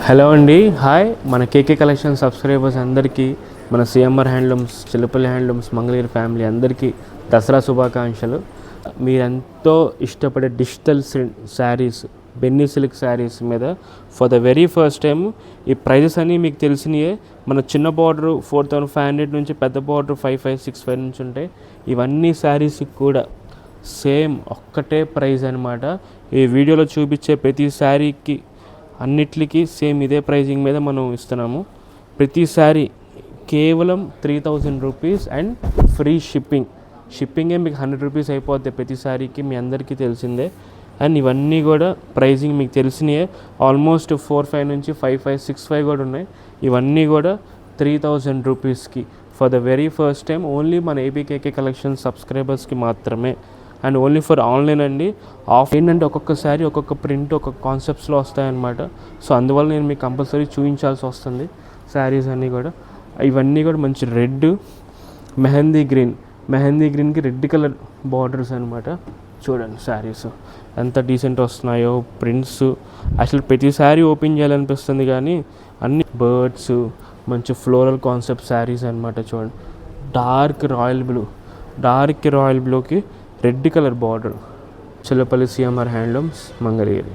Hello అండి, hi. మన కేకే collection subscribers అందరికీ, మన CMR handlooms, Chillapalli handlooms, Mangalagiri family అందరికీ దసరా శుభాకాంక్షలు. మీరెంతో ఇష్టపడే డిజిటల్ శారీస్, బెన్నీ సిల్క్ శారీస్ మీద for the very first time ఈ ప్రైజెస్ అన్నీ మీకు తెలిసినయే. మన చిన్న బార్డర్ 4500 నుంచి పెద్ద బార్డర్ 5565 నుంచి ఉంటాయి. ఇవన్నీ శారీస్కి కూడా సేమ్ ఒక్కటే ప్రైజ్ అనమాట. ఈ వీడియోలో చూపించే ప్రతి శారీకి అన్నిటికీ సేమ్ ఇదే ప్రైజింగ్ మీద మనం ఇస్తున్నాము. ప్రతి శారీ కేవలం 3000 రూపీస్ అండ్ ఫ్రీ షిప్పింగే మీకు 100 రూపీస్ అయిపోద్ది ప్రతి శారీకి, మీ అందరికీ తెలిసిందే. అండ్ ఇవన్నీ కూడా ప్రైజింగ్ మీకు తెలిసినయే. ఆల్మోస్ట్ 45 నుంచి 5565 కూడా ఉన్నాయి. ఇవన్నీ కూడా 3000 రూపీస్కి for the very first time only మన ఏబీకేకే కలెక్షన్ సబ్స్క్రైబర్స్కి మాత్రమే. అండ్ ఓన్లీ ఫర్ ఆన్లైన్ అండి. ఆఫ్ ఏంటంటే ఒక్కొక్కసారి ఒక్కొక్క ప్రింట్ ఒక్కొక్క కాన్సెప్ట్స్లో వస్తాయన్నమాట. సో అందువల్ల నేను మీకు కంపల్సరీ చూపించాల్సి వస్తుంది శారీస్ అన్నీ కూడా. ఇవన్నీ కూడా మంచి రెడ్, మెహందీ గ్రీన్కి రెడ్ కలర్ బార్డర్స్ అనమాట. చూడండి శారీస్ ఎంత డీసెంట్ వస్తున్నాయో ప్రింట్స్. అసలు ప్రతి శారీ ఓపెన్ చేయాలనిపిస్తుంది, కానీ అన్ని బర్డ్స్, మంచి ఫ్లోరల్ కాన్సెప్ట్ శారీస్ అనమాట. చూడండి, డార్క్ రాయల్ బ్లూకి red colour border. Chillapalli CMR handlooms, Mangalagiri.